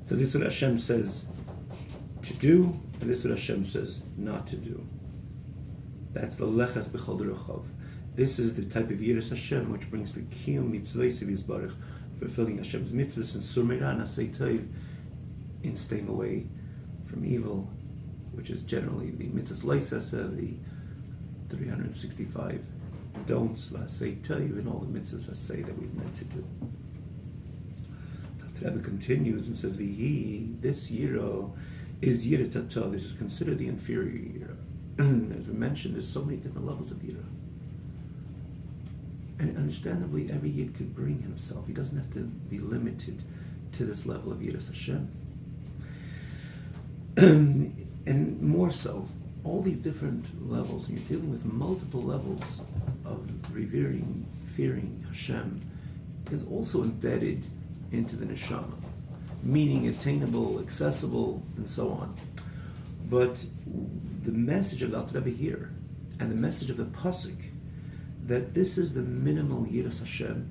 So this is what Hashem says to do, and this is what Hashem says not to do. That's the lechas b'chol derechov. This is the type of yiras Hashem which brings the kiyum mitzvahs of Yisbarach, fulfilling Hashem's mitzvahs and surmeira nasei tov, in staying away from evil, which is generally the mitzvahs leisasa, the 365 don'ts, lasei tov, and all the mitzvahs say that we're meant to do. The Rebbe continues and says, "Vihi, this yiro is yirat atah. This is considered the inferior yira." As we mentioned, there's so many different levels of yira, and understandably, every yid could bring himself. He doesn't have to be limited to this level of yiras Hashem. And more so, all these different levels, and you're dealing with multiple levels of revering, fearing Hashem, is also embedded into the neshama, meaning attainable, accessible, and so on. But the message of the Alter Rebbe here, and the message of the pasuk, that this is the minimal yiras Hashem,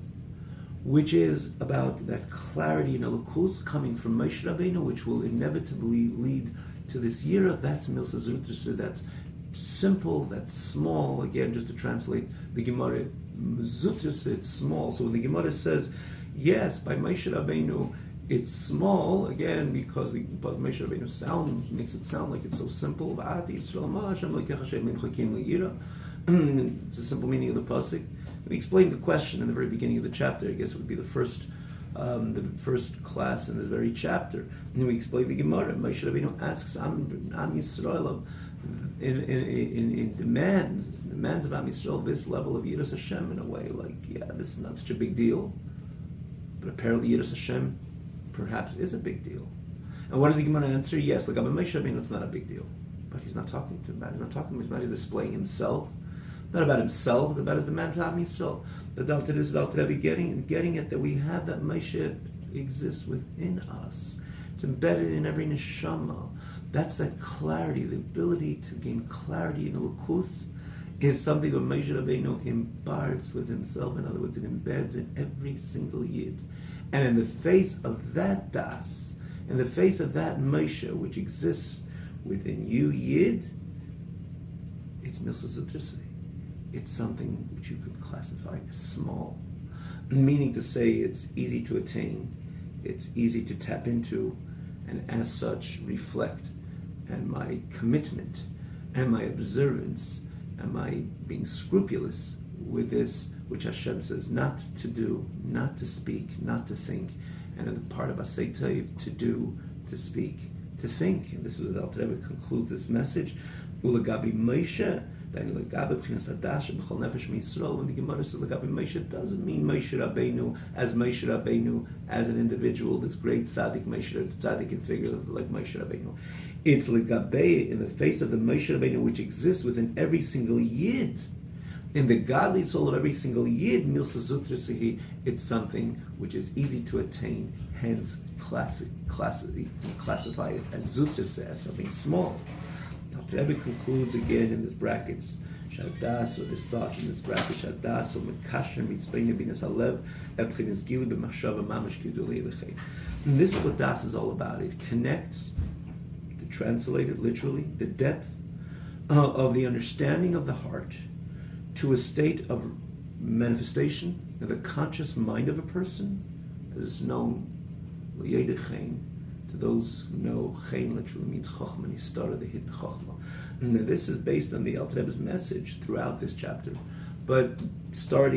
which is about that clarity in elokus coming from Moshe Rabbeinu, which will inevitably lead to this yira. That's Milsa Zutrasa. That's simple. That's small. Again, just to translate the Gemara, Zutrasa, it's small. So when the Gemara says, yes, by Moshe Rabbeinu, it's small, again, because Moshe Rabbeinu makes it sound like it's so simple. It's a simple meaning of the pasuk. We explained the question in the very beginning of the chapter. I guess it would be the first class in this very chapter. And we explained the Gemara. Moshe Rabbeinu asks Am Yisrael in demands of Am Yisrael this level of Yiras Hashem, in a way like, yeah, this is not such a big deal, but apparently Yiras Hashem perhaps is a big deal. And what does the Gemara answer? Yes, like Moshe Rabbeinu, it's not a big deal, but he's not talking to him about it. He's not talking to him about it. He's displaying himself. Not about himself, it's about as the man to Am Yisrael. The Dalta is Dalta Rebbe getting it, that we have that Moshe exists within us. It's embedded in every neshama. That's that clarity, the ability to gain clarity in elokus is something that Moshe Rabbeinu imparts with himself. In other words, it embeds in every single yid. And in the face of that das, in the face of that Moshe, which exists within you, yid, it's Milsa Zutrasei. It's something which you could classify as small, meaning to say it's easy to attain, it's easy to tap into, and as such reflect. And my commitment, and my observance, and my being scrupulous with this, which Hashem says not to do, not to speak, not to think, and in the part of Asay Tov, to do, to speak, to think. And this is what Alter Rebbe concludes this message. Ulagabi Moshe. When the Gemara says Lagabi Moshe, it doesn't mean Moshe Rabbeinu as an individual, this great tzaddik and figure like Moshe Rabbeinu. It's Lagabi in the face of the Moshe Rabbeinu which exists within every single yid. In the godly soul of every single yid, Milsa Zutrasihi, it's something which is easy to attain, hence classify it as Zutraseh, as something small. The Rebbe concludes again in this brackets, Shadas, or this thought in this bracket, Shadas, or Mekasher, Mitzbein, Binas Alev, Ebchinis Gili, B'machshava, Mamash, Gidulei, Lechay. And this is what Das is all about. It connects, to translate it literally, the depth of the understanding of the heart to a state of manifestation of the conscious mind of a person, as is known, L'yeidechein, to those who know, Chen literally means Chochma Nistara, the hidden Chochma. And this is based on the Alter Rebbe's message throughout this chapter. But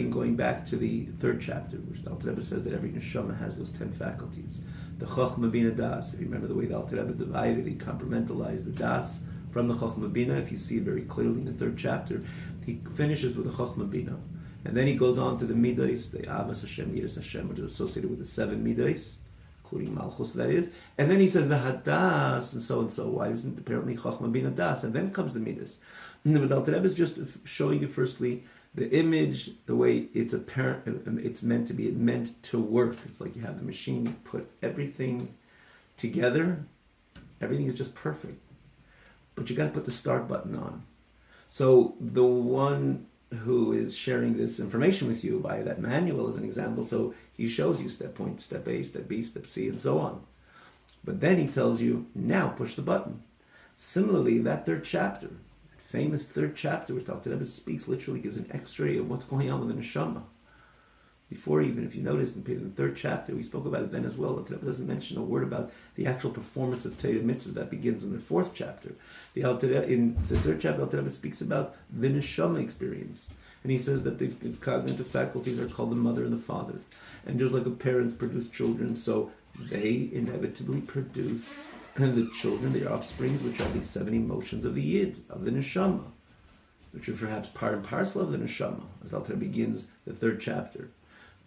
going back to the third chapter, which the Alter Rebbe says that every neshama has those 10 faculties. The Chochma Bina Das, if you remember the way the Alter Rebbe divided, he compartmentalized the Das from the Chochma Bina. If you see it very clearly in the third chapter, he finishes with the Chochma Bina. And then he goes on to the Midos, the Avas Hashem, Yiras Hashem, which is associated with the 7 Midos, including Malchus, that is. And then he says V'hadas, and so. Why isn't apparently Chochma Bina Das? And then comes the Midas. And the Alter Rebbe is just showing you firstly the image, the way it's apparent, it's meant to be, it's meant to work. It's like you have the machine, you put everything together, everything is just perfect. But you got to put the start button on. So the one who is sharing this information with you by that manual as an example, so he shows you step point, step A, step B, step C, and so on. But then he tells you, now push the button. Similarly, that third chapter, that famous third chapter, where Alter Rebbe speaks, literally gives an X-ray of what's going on with the neshama. Before, even if you notice in the third chapter, we spoke about it then as well. Alter Rebbe doesn't mention a word about the actual performance of Torah mitzvah that begins in the fourth chapter. In the third chapter, Alter Rebbe speaks about the neshama experience. And he says that the cognitive faculties are called the mother and the father. And just like parents produce children, so they inevitably produce the children, their offsprings, which are these 7 emotions of the Yid, of the Neshama, which are perhaps part and parcel of the Neshama, as Alter begins the third chapter.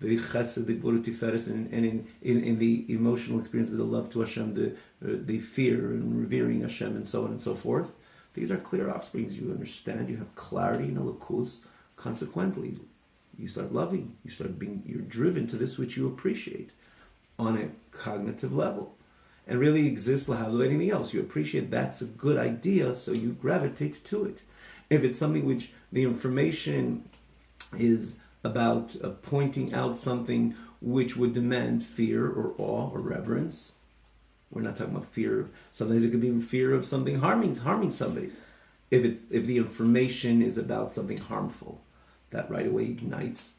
The Chesed, the Gvura Tiferes, and in the emotional experience with the love to Hashem, the fear and revering Hashem, and so on and so forth. These are clear offsprings. You understand, you have clarity in Elokus. Consequently, you start loving, you're driven to this which you appreciate on a cognitive level. And really exists lahavlo anything else. You appreciate that's a good idea, so you gravitate to it. If it's something which the information is about pointing out something which would demand fear or awe or reverence, we're not talking about fear. Sometimes it could be fear of something harming somebody. If the information is about something harmful, that right away ignites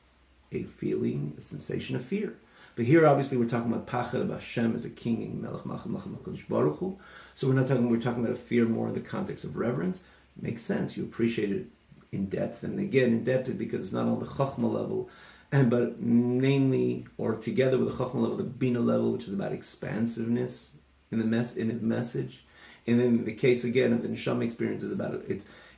a feeling, a sensation of fear. But here, obviously, we're talking about Pachad of Hashem as a king in Melech Malchim HaKadosh Baruch Hu. So we're talking about a fear more in the context of reverence. It makes sense. You appreciate it in depth, and again, in depth because it's not on the Chachma level, but namely, or together with the Chachma level, the Bina level, which is about expansiveness in the message. And then the case again of the Neshama experience is about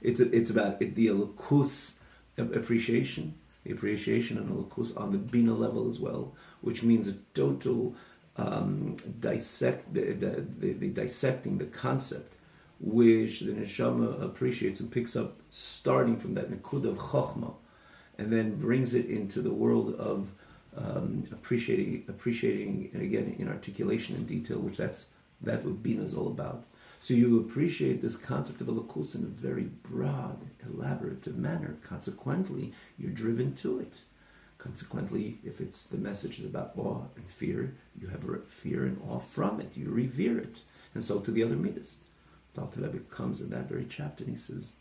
it's about the Elokus appreciation, the appreciation and Elokus on the Bina level as well, which means a total dissecting the concept which the Neshama appreciates and picks up, starting from that Nekud of Chochmah, and then brings it into the world of appreciating, and again in articulation and detail, which that's what Bina is all about. So you appreciate this concept of Elokus in a very broad, elaborative manner. Consequently, you're driven to it. Consequently, if the message is about awe and fear, you have fear and awe from it. You revere it. And so to the other midas. Alter Rebbe comes in that very chapter and he says,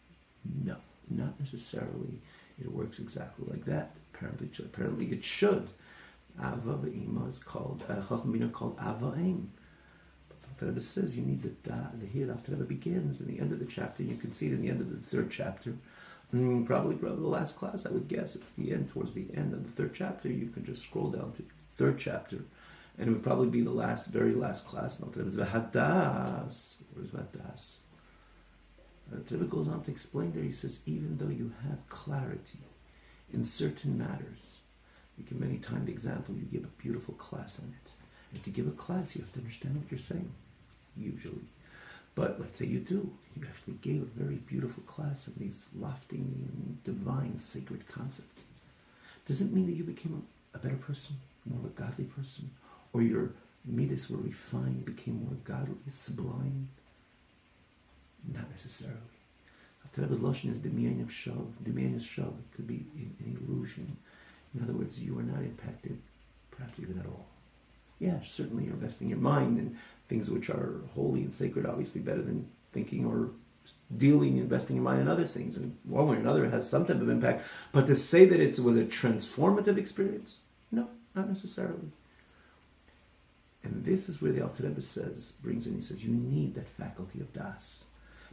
no, not necessarily. It works exactly like that. Apparently it should. Ava v'ima is called, Chacham Bina called Ava Ein. Alter Rebbe says you need the here. Alter Rebbe begins in the end of the chapter. You can see it in the end of the third chapter. Probably the last class, I would guess. It's the end, towards the end of the third chapter. You can just scroll down to third chapter. And it would probably be the very last class. And Alter Rebbe says, V'hadas. Where's Vadas? Alter Rebbe goes on to explain there. He says, even though you have clarity in certain matters, you give many times the example, you give a beautiful class on it. And to give a class, you have to understand what you're saying, usually. But let's say you do. You actually gave a very beautiful class on these lofty, divine, sacred concepts. Does it mean that you became a better person, more of a godly person? Or your midas were refined, became more godly, sublime? Not necessarily. Alter Rebbe's lashon is demyan of shav. Demyan is shav. It could be an illusion. In other words, you are not impacted, perhaps even at all. Yeah, certainly you're investing your mind in things which are holy and sacred, obviously better than thinking or investing your mind in other things. And one way or another it has some type of impact. But to say that it was a transformative experience, no, not necessarily. And this is where the Alter Rebbe brings in, he says, you need that faculty of das.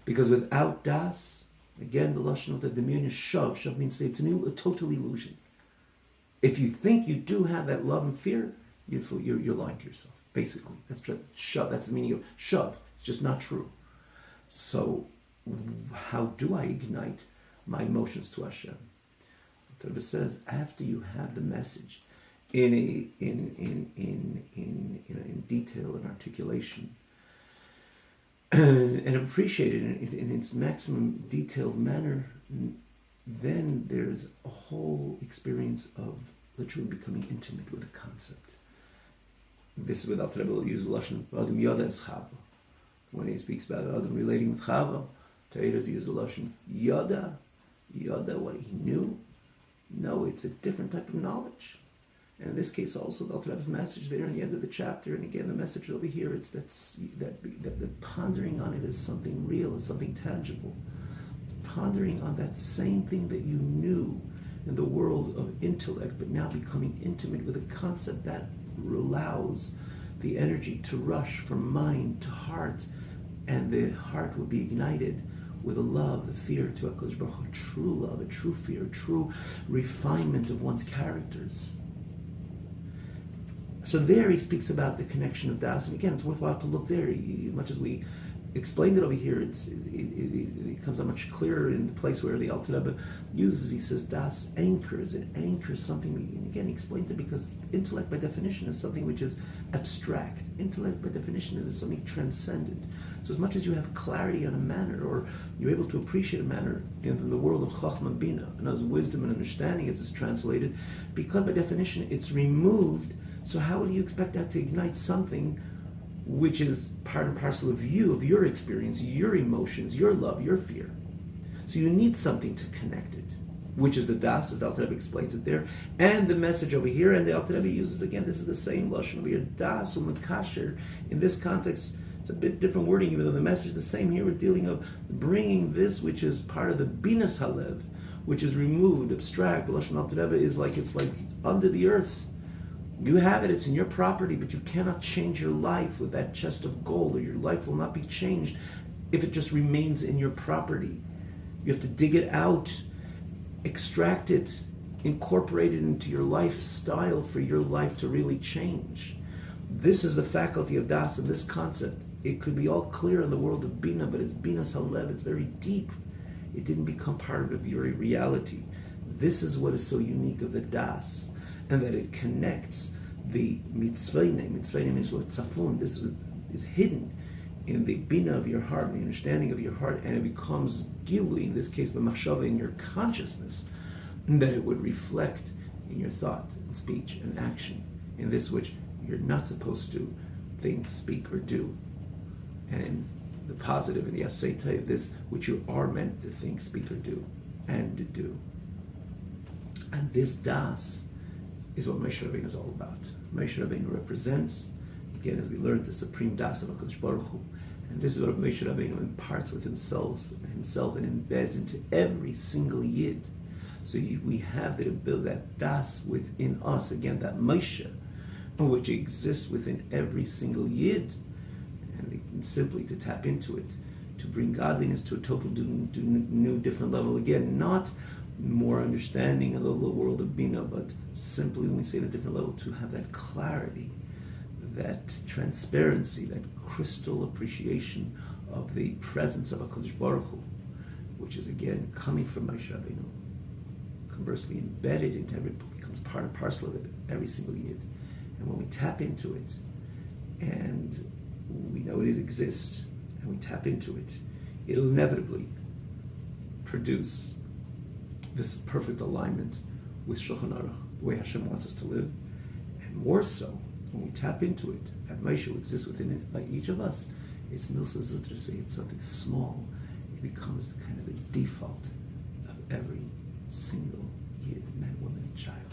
Because without das, again, the lashon of the demyon is shav. Shav means it's a total illusion. If you think you do have that love and fear, you're lying to yourself, basically. That's shav. That's the meaning of shav. It's just not true. So, how do I ignite my emotions to Hashem? The Rebbe says, after you have the message in detail and articulation, and appreciate it in its maximum detailed manner, then there's a whole experience of literally becoming intimate with a concept. This is what Alter Rebbe will use lashon Adam Yada as Chava. When he speaks about Adam relating with Chava, Torahs use the lashon Yada, what he knew. No, it's a different type of knowledge. And in this case also, the Alter Rebbe's message there in the end of the chapter, and again the message over here, it's that pondering on it as something real, as something tangible. Pondering on that same thing that you knew in the world of intellect, but now becoming intimate with a concept that allows the energy to rush from mind to heart, and the heart will be ignited with a love, the fear to HaKadosh Baruch Hu, a true love, a true fear, a true refinement of one's characters. So there he speaks about the connection of Das, and again, it's worthwhile to look there. As much as we explained it over here, it comes out much clearer in the place where the Alter Rebbe uses. He says Das anchors. It anchors something. And again, he explains it because intellect, by definition, is something which is abstract. Intellect, by definition, is something transcendent. So as much as you have clarity on a matter, or you're able to appreciate a matter in the world of Chachma Bina, and as wisdom and understanding as it's translated, because by definition it's removed. So how do you expect that to ignite something which is part and parcel of you, of your experience, your emotions, your love, your fear? So you need something to connect it, which is the Das, as the Alter Rebbe explains it there, and the message over here. And the Alter Rebbe uses, again, this is the same lashon over here, Das u'mekasher. In this context, it's a bit different wording, even though the message is the same here. We're dealing of bringing this, which is part of the Binas Halev, which is removed, abstract. The lashon Alter Rebbe is like, it's like under the earth. You have it, it's in your property, but you cannot change your life with that chest of gold, or your life will not be changed if it just remains in your property. You have to dig it out, extract it, incorporate it into your lifestyle for your life to really change. This is the faculty of Das, and this concept. It could be all clear in the world of Bina, but it's Binas Halev, it's very deep. It didn't become part of your reality. This is what is so unique of the Das, and that it connects the mitzvayne. Mitzvayne is what tzafun. This is hidden in the bina of your heart, the understanding of your heart, and it becomes gilui, in this case, b'machshava, in your consciousness, that it would reflect in your thought and speech and action, in this which you're not supposed to think, speak, or do, and in the positive, in the aseta, this which you are meant to think, speak, or do, and to do. And this das is what Moshe Rabbeinu is all about. Moshe Rabbeinu represents, again, as we learned, the supreme das of HaKadosh Baruch Hu. And this is what Moshe Rabbeinu imparts with himself and embeds into every single yid. So we have the ability, that das within us, again, that Moshe, which exists within every single yid, and simply to tap into it, to bring godliness to a total new, different level. Again, not more understanding of the world of Bina, but simply, when we say at a different level, to have that clarity, that transparency, that crystal appreciation of the presence of HaKadosh Baruch Hu, which is again coming from Moshe Rabbeinu, conversely embedded into becomes part and parcel of it, every single yid. And when we tap into it, and we know it exists, and we tap into it, it'll inevitably produce this perfect alignment with Shulchan Aruch, the way Hashem wants us to live. And more so, when we tap into it, that Moshe exists within it, by each of us, it's Milsa Zutra, say it's something small. It becomes the kind of the default of every single yid, man, woman, and child.